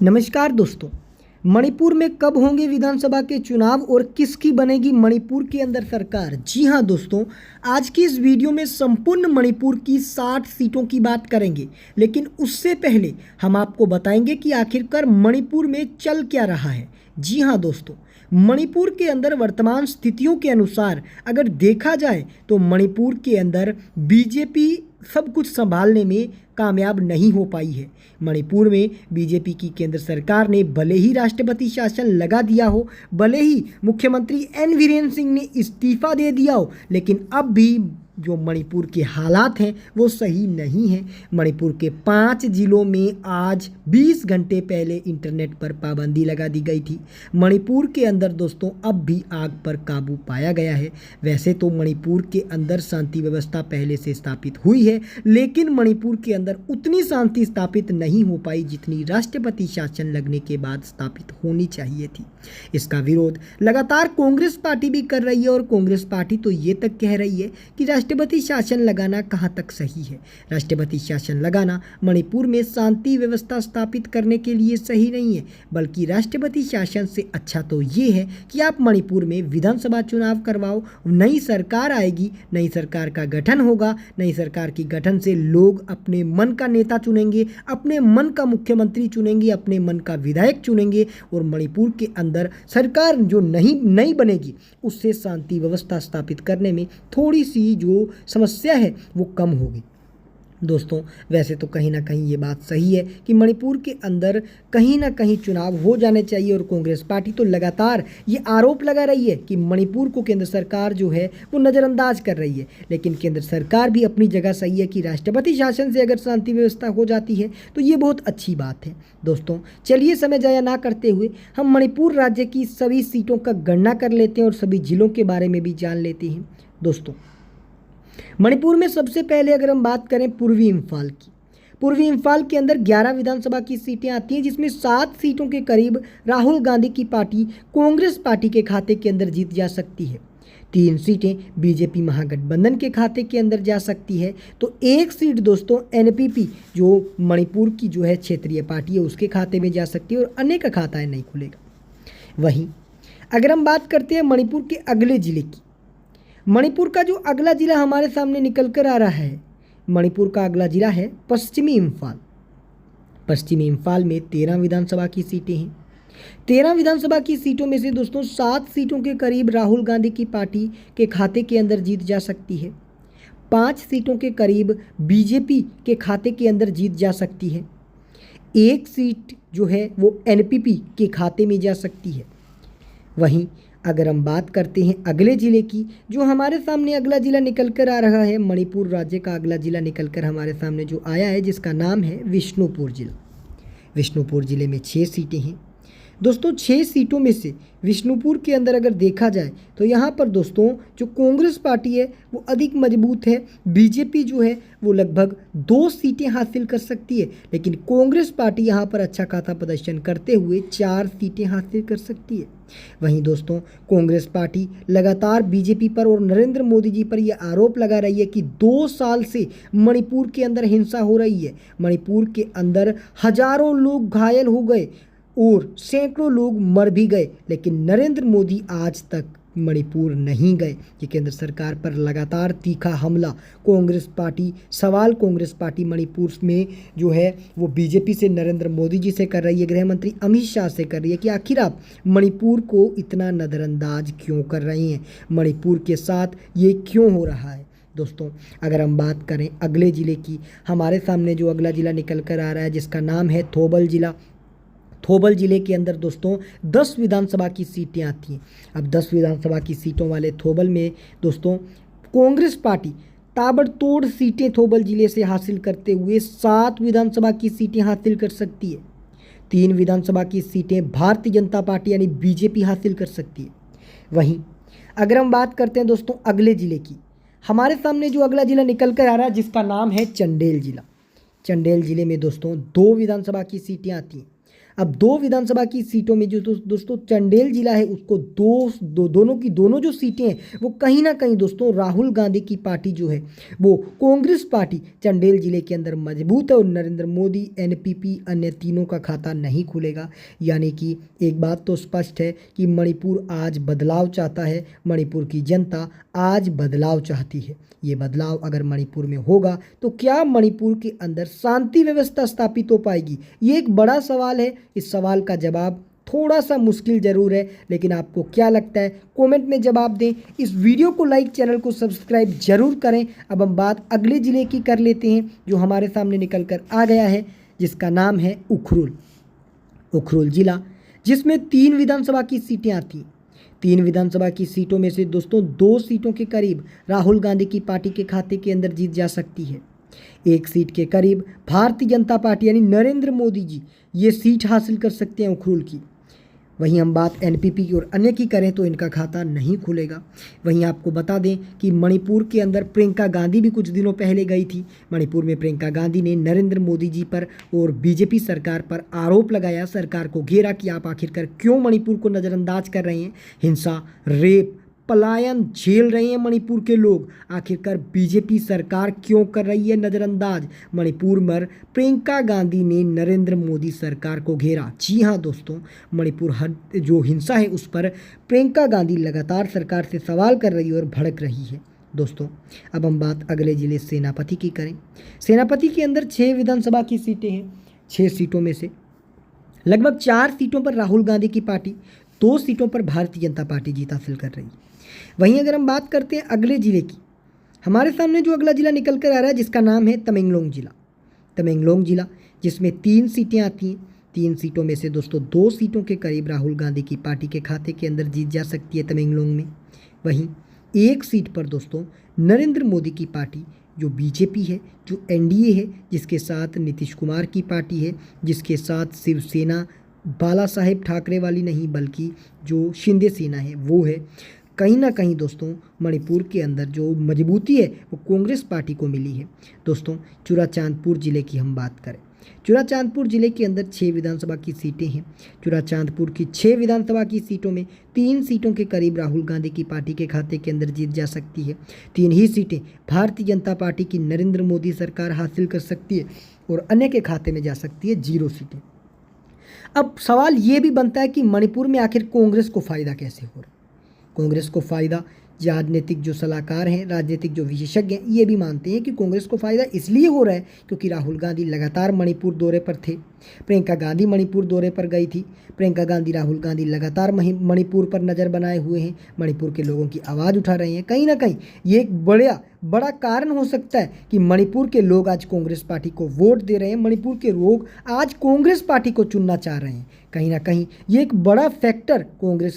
नमस्कार दोस्तों। मणिपुर में कब होंगे विधानसभा के चुनाव और किसकी बनेगी मणिपुर के अंदर सरकार? जी हां दोस्तों, आज की इस वीडियो में संपूर्ण मणिपुर की 60 सीटों की बात करेंगे, लेकिन उससे पहले हम आपको बताएंगे कि आखिरकार मणिपुर में चल क्या रहा है। जी हां दोस्तों, मणिपुर के अंदर वर्तमान स्थितियों के अनुसार अगर देखा जाए तो मणिपुर के अंदर बीजेपी सब कुछ संभालने में कामयाब नहीं हो पाई है। मणिपुर में बीजेपी की केंद्र सरकार ने भले ही राष्ट्रपति शासन लगा दिया हो, भले ही मुख्यमंत्री एन वीरेन सिंह ने इस्तीफा दे दिया हो, लेकिन अब भी जो मणिपुर के हालात हैं वो सही नहीं हैं। मणिपुर के 5 जिलों में आज 20 घंटे पहले इंटरनेट पर पाबंदी लगा दी गई थी। मणिपुर के अंदर दोस्तों अब भी आग पर काबू पाया गया है। वैसे तो मणिपुर के अंदर शांति व्यवस्था पहले से स्थापित हुई है, लेकिन मणिपुर के अंदर उतनी शांति स्थापित नहीं हो पाई जितनी राष्ट्रपति शासन लगने के बाद स्थापित होनी चाहिए थी। इसका विरोध लगातार कांग्रेस पार्टी भी कर रही है और कांग्रेस पार्टी तो ये तक कह रही है कि राष्ट्रपति शासन लगाना कहाँ तक सही है। राष्ट्रपति शासन लगाना मणिपुर में शांति व्यवस्था स्थापित करने के लिए सही नहीं है, बल्कि राष्ट्रपति शासन से अच्छा तो ये है कि आप मणिपुर में विधानसभा चुनाव करवाओ। नई सरकार आएगी, नई सरकार का गठन होगा, नई सरकार की गठन से लोग अपने मन का नेता चुनेंगे, अपने मन का मुख्यमंत्री चुनेंगे, अपने मन का विधायक चुनेंगे और मणिपुर के अंदर सरकार जो नई बनेगी उससे शांति व्यवस्था स्थापित करने में थोड़ी सी जो समस्या है वो कम होगी। दोस्तों वैसे तो कहीं ना कहीं ये बात सही है कि मणिपुर के अंदर कहीं ना कहीं चुनाव हो जाने चाहिए और कांग्रेस पार्टी तो लगातार ये आरोप लगा रही है कि मणिपुर को केंद्र सरकार जो है वो नज़रअंदाज कर रही है। लेकिन केंद्र सरकार भी अपनी जगह सही है कि राष्ट्रपति शासन से अगर शांति व्यवस्था हो जाती है तो ये बहुत अच्छी बात है। दोस्तों चलिए समय जाया ना करते हुए हम मणिपुर राज्य की सभी सीटों का गणना कर लेते हैं और सभी जिलों के बारे में भी जान लेते हैं। दोस्तों मणिपुर में सबसे पहले अगर हम बात करें पूर्वी इम्फाल की, पूर्वी इम्फाल के अंदर 11 विधानसभा की सीटें आती हैं, जिसमें 7 सीटों के करीब राहुल गांधी की पार्टी कांग्रेस पार्टी के खाते के अंदर जीत जा सकती है। 3 सीटें बीजेपी महागठबंधन के खाते के अंदर जा सकती है, तो 1 सीट दोस्तों एनपीपी जो मणिपुर की जो है क्षेत्रीय पार्टी है उसके खाते में जा सकती है और अन्य का खाता नहीं खुलेगा। वहीं अगर हम बात करते हैं मणिपुर के अगले जिले की, मणिपुर का जो अगला जिला हमारे सामने निकल कर आ रहा है, मणिपुर का अगला जिला है पश्चिमी इम्फाल। पश्चिमी इम्फाल में 13 विधानसभा की सीटें हैं। 13 विधानसभा की सीटों में से दोस्तों 7 सीटों के करीब राहुल गांधी की पार्टी के खाते के अंदर जीत जा सकती है। 5 सीटों के करीब बीजेपी के खाते के अंदर जीत जा सकती है। 1 सीट जो है वो एनपीपी के खाते में जा सकती है। वहीं अगर हम बात करते हैं अगले ज़िले की, जो हमारे सामने अगला ज़िला निकल कर आ रहा है, मणिपुर राज्य का अगला ज़िला निकल कर हमारे सामने जो आया है जिसका नाम है विष्णुपुर ज़िला। विष्णुपुर ज़िले में 6 सीटें हैं। दोस्तों 6 सीटों में से विष्णुपुर के अंदर अगर देखा जाए तो यहाँ पर दोस्तों जो कांग्रेस पार्टी है वो अधिक मजबूत है। बीजेपी जो है वो लगभग 2 सीटें हासिल कर सकती है, लेकिन कांग्रेस पार्टी यहाँ पर अच्छा खासा प्रदर्शन करते हुए 4 सीटें हासिल कर सकती है। वहीं दोस्तों कांग्रेस पार्टी लगातार बीजेपी पर और नरेंद्र मोदी जी पर यह आरोप लगा रही है कि 2 साल से मणिपुर के अंदर हिंसा हो रही है। मणिपुर के अंदर हजारों लोग घायल हो गए और सैकड़ों लोग मर भी गए, लेकिन नरेंद्र मोदी आज तक मणिपुर नहीं गए। ये केंद्र सरकार पर लगातार तीखा हमला कांग्रेस पार्टी मणिपुर में जो है वो बीजेपी से नरेंद्र मोदी जी से कर रही है, गृह मंत्री अमित शाह से कर रही है कि आखिर आप मणिपुर को इतना नज़रअंदाज क्यों कर रही हैं, मणिपुर के साथ ये क्यों हो रहा है। दोस्तों अगर हम बात करें अगले ज़िले की, हमारे सामने जो अगला ज़िला निकल कर आ रहा है जिसका नाम है थौबल ज़िला। थौबल ज़िले के अंदर दोस्तों 10 विधानसभा की सीटें आती हैं। अब 10 विधानसभा की सीटों वाले थौबल में दोस्तों कांग्रेस पार्टी ताबड़तोड़ सीटें थौबल ज़िले से हासिल करते हुए 7 विधानसभा की सीटें हासिल कर सकती है। 3 विधानसभा की सीटें भारतीय जनता पार्टी यानी बीजेपी हासिल कर सकती है। वहीं अगर हम बात करते हैं दोस्तों अगले ज़िले की, हमारे सामने जो अगला ज़िला निकल कर आ रहा है जिसका नाम है चंडेल ज़िला। चंडेल ज़िले में दोस्तों 2 विधानसभा की सीटें आती हैं। अब 2 विधानसभा की सीटों में जो दोस्तों चंडेल जिला है उसको दोनों जो सीटें हैं वो कहीं ना कहीं दोस्तों राहुल गांधी की पार्टी जो है वो कांग्रेस पार्टी चंडेल जिले के अंदर मजबूत है और नरेंद्र मोदी एनपीपी अन्य तीनों का खाता नहीं खुलेगा। यानी कि एक बात तो स्पष्ट है कि मणिपुर आज बदलाव चाहता है, मणिपुर की जनता आज बदलाव चाहती है। ये बदलाव अगर मणिपुर में होगा तो क्या मणिपुर के अंदर शांति व्यवस्था स्थापित हो पाएगी, ये एक बड़ा सवाल है। इस सवाल का जवाब थोड़ा सा मुश्किल जरूर है, लेकिन आपको क्या लगता है कमेंट में जवाब दें। इस वीडियो को लाइक, चैनल को सब्सक्राइब जरूर करें। अब हम बात अगले ज़िले की कर लेते हैं जो हमारे सामने निकल कर आ गया है, जिसका नाम है उखरुल जिला, जिसमें 3 विधानसभा की सीटें आती हैं। 3 विधानसभा की सीटों में से दोस्तों 2 सीटों के करीब राहुल गांधी की पार्टी के खाते के अंदर जीत जा सकती है। 1 सीट के करीब भारतीय जनता पार्टी यानी नरेंद्र मोदी जी ये सीट हासिल कर सकते हैं उखरुल की। वहीं हम बात एनपीपी की और अन्य की करें तो इनका खाता नहीं खुलेगा। वहीं आपको बता दें कि मणिपुर के अंदर प्रियंका गांधी भी कुछ दिनों पहले गई थी। मणिपुर में प्रियंका गांधी ने नरेंद्र मोदी जी पर और बीजेपी सरकार पर आरोप लगाया, सरकार को घेरा कि आप आखिरकार क्यों मणिपुर को नज़रअंदाज कर रहे हैं। हिंसा, रेप, पलायन झेल रहे हैं मणिपुर के लोग, आखिरकार बीजेपी सरकार क्यों कर रही है नज़रअंदाज। मणिपुर में प्रियंका गांधी ने नरेंद्र मोदी सरकार को घेरा। जी हाँ दोस्तों, मणिपुर हर जो हिंसा है उस पर प्रियंका गांधी लगातार सरकार से सवाल कर रही है और भड़क रही है। दोस्तों अब हम बात अगले जिले सेनापति की करें। सेनापति के अंदर 6 विधानसभा की सीटें हैं। 6 सीटों में से लगभग 4 सीटों पर राहुल गांधी की पार्टी, 2 सीटों पर भारतीय जनता पार्टी जीत हासिल कर रही है। वहीं अगर हम बात करते हैं अगले ज़िले की, हमारे सामने जो अगला ज़िला निकल कर आ रहा है जिसका नाम है तमेंगलोंग जिला, जिसमें 3 सीटें आती हैं। 3 सीटों में से दोस्तों 2 सीटों के करीब राहुल गांधी की पार्टी के खाते के अंदर जीत जा सकती है तमेंगलोंग में। वहीं 1 सीट पर दोस्तों नरेंद्र मोदी की पार्टी जो बीजेपी है, जो एनडीए है, जिसके साथ नीतीश कुमार की पार्टी है, जिसके साथ शिवसेना बाला साहेब ठाकरे वाली नहीं बल्कि जो शिंदे सेना है वो है। कहीं ना कहीं दोस्तों मणिपुर के अंदर जो मजबूती है वो कांग्रेस पार्टी को मिली है। दोस्तों चुराचांदपुर ज़िले की हम बात करें, चुराचांदपुर ज़िले के अंदर 6 विधानसभा की सीटें हैं। चुराचांदपुर की 6 विधानसभा की सीटों में 3 सीटों के करीब राहुल गांधी की पार्टी के खाते के अंदर जीत जा सकती है। 3 ही सीटें भारतीय जनता पार्टी की नरेंद्र मोदी सरकार हासिल कर सकती है और अन्य के खाते में जा सकती है 0 सीटें। अब सवाल ये भी बनता है कि मणिपुर में आखिर कांग्रेस को फ़ायदा कैसे हो रहा है। कांग्रेस को फ़ायदा, राजनीतिक जो सलाहकार हैं, राजनीतिक जो विशेषज्ञ हैं, ये भी मानते हैं कि कांग्रेस को फ़ायदा इसलिए हो रहा है क्योंकि राहुल गांधी लगातार मणिपुर दौरे पर थे। प्रियंका गांधी मणिपुर दौरे पर गई थी। प्रियंका गांधी, राहुल गांधी लगातार मणिपुर पर नज़र बनाए हुए हैं, मणिपुर के लोगों की आवाज़ उठा रहे हैं। कहीं ना कहीं ये एक बड़ा कारण हो सकता है कि मणिपुर के लोग आज कांग्रेस पार्टी को वोट दे रहे हैं, मणिपुर के लोग आज कांग्रेस पार्टी को चुनना चाह रहे हैं। कहीं ना कहीं ये एक बड़ा फैक्टर कांग्रेस